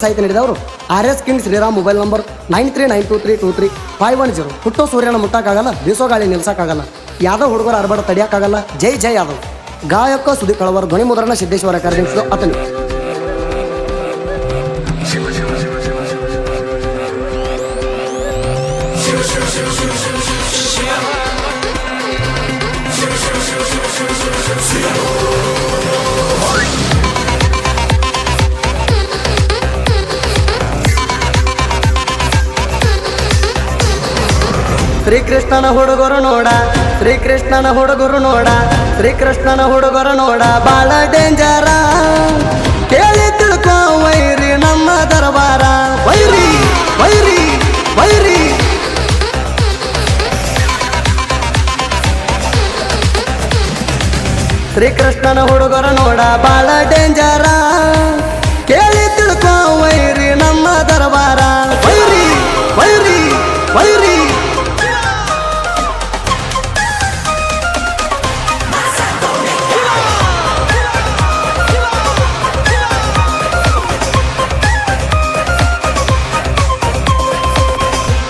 ಸಾಹಿತ್ಯ ನೀಡಿದವರು RS king Shriram. Mobile number 9392323510. ಹುಟ್ಟೋ ಸೂರ್ಯನ ಮುಟ್ಟಕ್ಕಾಗಲ್ಲ, ಬೀಸೋ ಗಾಳಿ ನಿಲ್ಸಕ್ಕಾಗಲ್ಲ, ಯಾದವ್ ಹುಡುಗರ ಅರ್ಬಡ ತಡಿಯಕ್ಕಾಗಲ್ಲ. ಜೈ ಜೈ ಯಾದವ್. ಗಾಯಕ ಸುದೀಪ್ ಕಳವರ್, ಧ್ವನಿ ಮುದ್ರಣ ಸಿದ್ದೇಶ್ವರ ಕಾರ್ಯಕ್ರಮಿಸಿದ ಅತನು. ಶ್ರೀಕೃಷ್ಣನ ಹುಡುಗರು ನೋಡ, ಶ್ರೀಕೃಷ್ಣನ ಹುಡುಗರು ನೋಡ, ಶ್ರೀಕೃಷ್ಣನ ಹುಡುಗರು ನೋಡ, ಬಾಳ ಡೇಂಜರ. ಕೇಳಿ ತಿಳ್ಕೋ ವೈರಿ ನಮ್ಮ ದರ್ಬಾರ. ವೈರಿ ವೈರಿ ವೈರಿ. ಶ್ರೀಕೃಷ್ಣನ ಹುಡುಗರು ನೋಡ, ಬಾಳ ಡೇಂಜರ. ಕೇಳಿ ತಿಳ್ಕೋ ವೈರಿ ನಮ್ಮ ದರ್ಬಾರ. ವೈರಿ ವೈರಿ ವೈರಿ.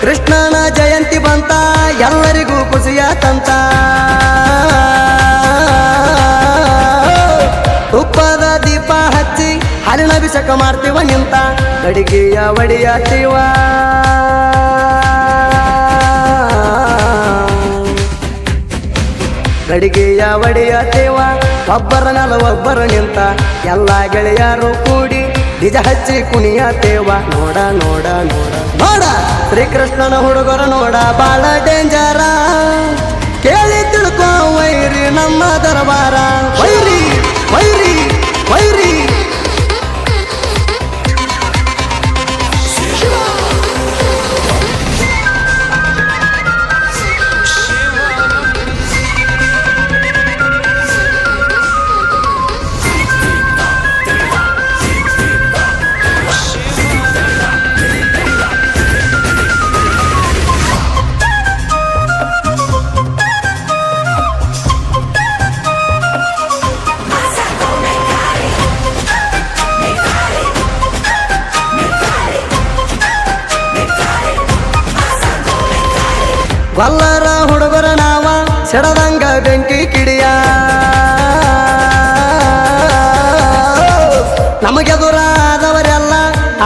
ಕೃಷ್ಣನ ಜಯಂತಿ ಬಂತ, ಎಲ್ಲರಿಗೂ ಖುಷಿಯಾತಂತ. ತುಪ್ಪದ ದೀಪ ಹಚ್ಚಿ ಹಾಲಿನ ಅಭಿಷೇಕ ಮಾಡ್ತೀವ ನಿಂತ, ಅಡಿಗೆಯ ಒಡಿಯಾತೀವ. ಅಡಿಗೆಯ ಒಡಿಯಾತೀವ, ಒಬ್ಬರ ನಲ ಒಬ್ಬರು ನಿಂತ, ಎಲ್ಲ ಗೆಳೆಯರು ಕೂಡಿ ನಿಜ ಹಚ್ಚಿ ಕುಣಿಯತೇವ. ನೋಡ ನೋಡ ನೋಡ ನೋಡ, ಶ್ರೀಕೃಷ್ಣನ ಹುಡುಗರು ನೋಡ, ಬಾಳ ಡೇಂಜರ. ಕೇಳಿ ತಿಳ್ಕೋ ವೈರಿ ನಮ್ಮ ದರ್ಬಾರ. ವೈರಿ ವೈರಿ ವೈರಿ. ಗೊಲ್ಲರ ಹುಡುಗರ ನಾವ, ಸೆಡದಂಗ ಬೆಂಕಿ ಕಿಡಿಯ. ನಮಗೆದುರಾದವರೆಲ್ಲ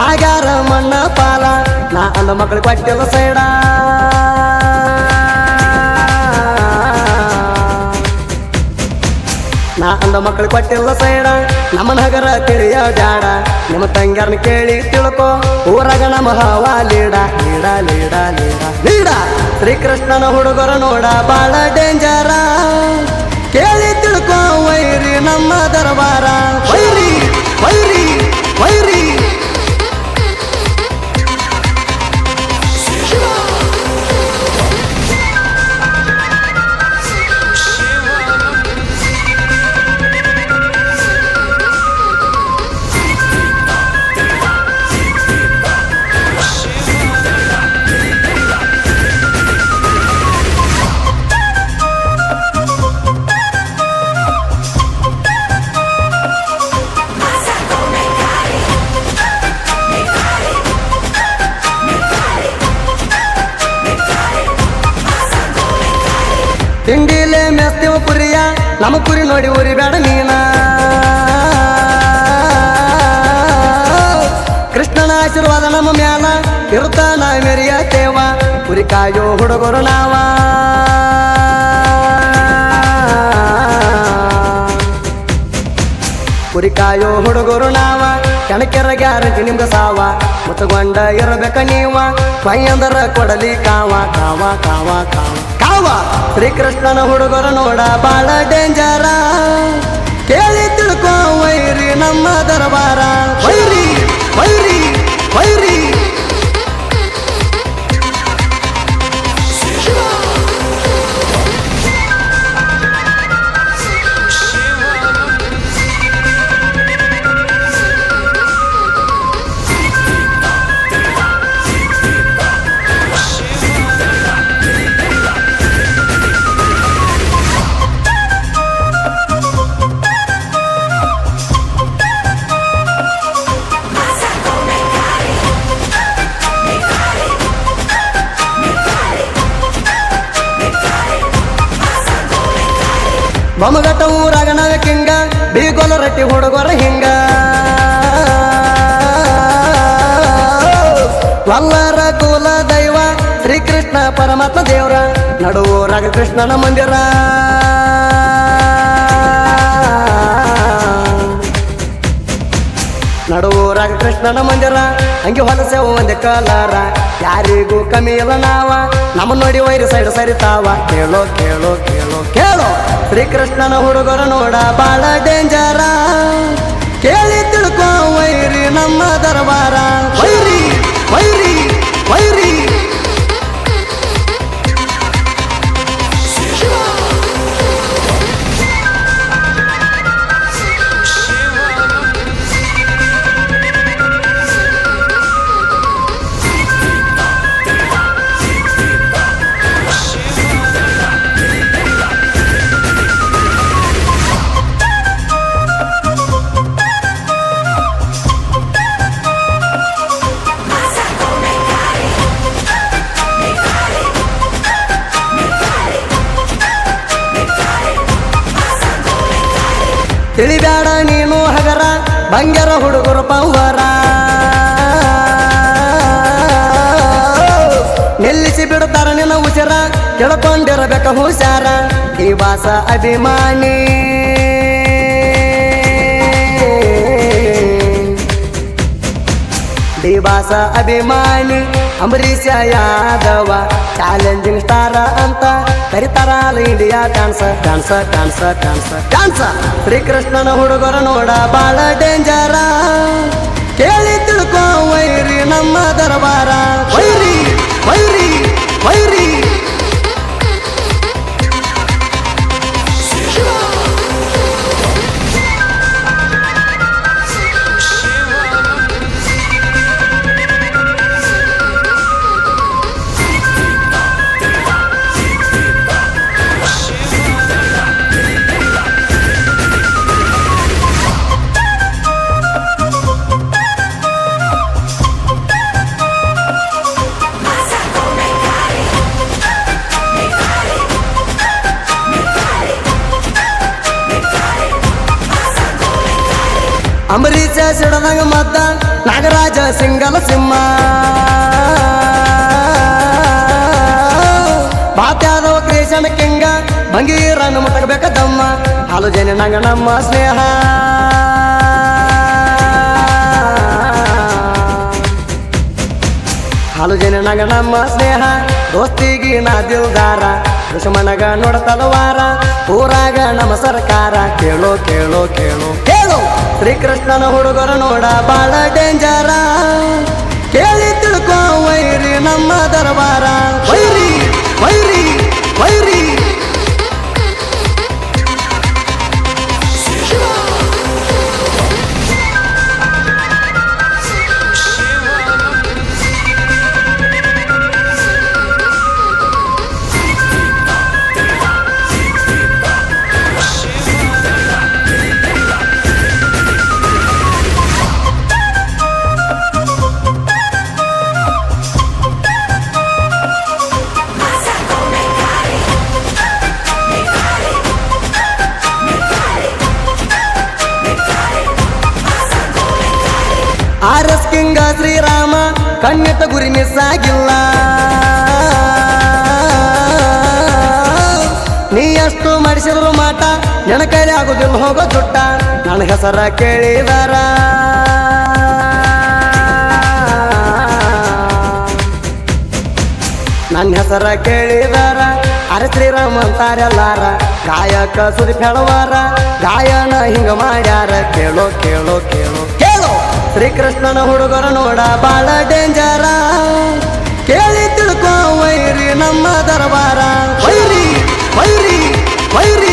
ಆಗ್ಯಾರ ಮಣ್ಣ ಪಾಲ. ನಾ ಅಂದ ಮಕ್ಕಳು ಕೊಟ್ಟಿಲ್ಲ ಸೈಡ. ನಾ ಅಂದ ಮಕ್ಕಳು ಕೊಟ್ಟಿಲ್ಲ ಸೈಡ. ನಮ್ಮ ನಗರ ತಿಳಿಯ ಜಾಡ, ನಿಮ್ಮ ತಂಗ್ಯಾರನ್ನ ಕೇಳಿ ತಿಳ್ಕೊ, ಊರಾಗ ನಮ್ಮ ಹವಾ ಲೀಡ ಲೀಡ ಲೀಡ ಲೀಡ ಲೀಡ. ಶ್ರೀಕೃಷ್ಣನ ಹುಡುಗರು ನೋಡ, ಬಾಳ ಡೇಂಜರ. ಕೇಳಿ ತಿಳ್ಕೊ ವೈರಿ ನಮ್ಮ ದರ್ಬಾರ. ವೈರಿ ವೈರಿ ವೈರಿ. ತಿಂಡಿಲೆ ಮೆಸ್ತೀವ ಪುರಿಯ, ನಮ್ಮ ಕುರಿ ನೋಡಿ ಊರಿ ಬೇಡ ನೀನ. ಕೃಷ್ಣನ ಆಶೀರ್ವಾದ ನಮ್ಮ ಮ್ಯಾಲ ಇರುತ್ತಾನ ಮೆರಿಯತೇವ. ಕುರಿ ಕಾಯೋ ಹುಡುಗರು ನಾವ. ಕುರಿ ಕಾಯೋ ಹುಡುಗರು ನಾವ, ಕಣಕೆರ ಗ್ಯಾರಂಟಿ ನಿಮ್ಗ ಸಾವ. ಮುತ್ತಗೊಂಡ ಇರಬೇಕ ನೀವ, ಕೈಯಂದರ ಕೊಡಲಿ ಕಾವ ಕಾವ ಕಾವ ಕಾವ ಕಾವ. ಶ್ರೀಕೃಷ್ಣನ ಹುಡುಗರು ನೋಡ, ಬಾಳ ಡೇಂಜರ. ಕೇಳಿ ತಿಳ್ಕೋ ವೈರಿ ನಮ್ಮ ದರ್ಬಾರ. ವೈರಿ ವೈರಿ ವೈರಿ. ಬೊಮ್ಮಗಟ್ಟ ಊರಾಗ ನಾವ ಕಿಂಗ ಬೀಗೊಲ ರಟ್ಟಿ ಹುಡುಗರ ಹಿಂಗ ವಲ್ಲರ ಕುಲ ದೈವ ಶ್ರೀಕೃಷ್ಣ ಪರಮಾತ್ಮ ದೇವ್ರ ನಡುವೂರಾಗ ಕೃಷ್ಣನ ಮಂದಿರ ನಡುವೂರಾಗ ಕೃಷ್ಣನ ಮಂದಿರ ಹಂಗೆ ಹೊಲಸೆವು ಒಂದೇ ಕಲಾರ ಯಾರಿಗೂ ಕಮ್ಮಿ ಇಲ್ಲ ನಾವ ನಮ್ಮ ನೋಡಿ ವೈರಿ ಸೈಡ್ ಸರಿತಾವ ಕೇಳೋ ಕೇಳೋ ಕೇಳೋ ಕೇಳೋ ಶ್ರೀಕೃಷ್ಣನ ಹುಡುಗರ ನೋಡ ಬಾಳ ಡೇಂಜರ ಕೇಳಿ ತಿಳ್ಕೋ ವೈರಿ ನಮ್ಮ ದರ್ಬಾರ ವೈರಿ ವೈರಿ ವೈರಿ ತಿಳಿಬ್ಯಾಡ ನೀನು ಹಗರ ಬಂಗ್ಯರ ಹುಡುಗರು ಪವರ ನಿಲ್ಲಿಸಿ ಬಿಡುತ್ತಾರ ನಿನ್ನ ಉಸಿರ ತಿಳ್ಕೊಂಡಿರಬೇಕ ಹುಷಾರ ಈ ವಾಸ ಅಭಿಮಾನಿ ದಿವಾಸ ಅಭಿಮಾನಿ ಅಂಬರೀಷ ಯಾದವ ಚಾಲೆಂಜಿಂಗ್ ಸ್ಟಾರ ಅಂತ ಕರಿತಾರ India dance dance dance dance dance ಶ್ರೀಕೃಷ್ಣನ ಹುಡುಗರ ನೋಡ ಬಾಳ ಡೇಂಜರ ಕೇಳಿ ತಿಳ್ಕೋ ವೈರಿ ನಮ್ಮ ದರ್ಬಾರ ವೈರಿ ವೈರಿ ವೈರಿ ಅಂಬರೀಷ ಸಿಡದಂಗ ಮದ್ದ ನಾಗರಾಜ ಸಿಂಗಲ ಸಿಂಹ ಬಾತ್ಯಾದವ ಕೃಷ್ಣ ಕಿಂಗ ಭಂಗೀರನ್ನು ಮುಟ್ಟಬೇಕ ದಮ್ಮ ಹಾಲು ಜನ ನಂಗ ನಮ್ಮ ಸ್ನೇಹ ಹಾಲು ಜನ ನಂಗ ನಮ್ಮ ಸ್ನೇಹ ದೋಸ್ತಿಗಿ ನಾ ದಿಲ್ದಾರ ದುಶ್ಮನಗ ನೋಡ ತಲವಾರ ಊರಾಗ ನಮ್ಮ ಸರ್ಕಾರ ಕೇಳೋ ಕೇಳೋ ಕೇಳೋ ಕೇಳೋ ಶ್ರೀಕೃಷ್ಣನ ಹುಡುಗರ ನೋಡ ಬಾಳ ಡೇಂಜರ ಕೇಳಿ ತಿಳ್ಕೋ ವೈರಿ ನಮ್ಮ ದರ್ಬಾರ ವೈರಿ ವೈರಿ ವೈರಿ ಆರ್ಎಸ್ ಕಿಂಗ ಶ್ರೀರಾಮ ಕಣ್ಣಿಟ್ಟ ಗುರಿ ಮಿಸ್ ಆಗಿಲ್ಲ ನೀ ಎಷ್ಟು ಮಾಡಿಸಿದ್ರು ಮಾಟ ನನ್ನ ಕೈಲಿ ಆಗುದಿಲ್ಲ ಹೋಗೋ ಜುಟ್ಟ ನನ್ನ ಹೆಸರ ಕೇಳಿದಾರ ನನ್ನ ಹೆಸರ ಕೇಳಿದಾರ ಅರೆ ಶ್ರೀರಾಮ ಅಂತಾರೆಲ್ಲಾರ ಗಾಯಕ ಸುದಿ ಫೆಳವಾರ ಗಾಯನ ಹಿಂಗ ಮಾಡ್ಯಾರ ಕೇಳೋ ಕೇಳೋ ಕೇಳೋ ಕೇಳೋ ಶ್ರೀಕೃಷ್ಣನ ಹುಡುಗರ ನೋಡ ಬಾಳ ಡೇಂಜರ ಕೇಳಿ ತಿಳ್ಕೋ ವೈರಿ ನಮ್ಮ ದರ್ಬಾರ ವೈರಿ ವೈರಿ ವೈರಿ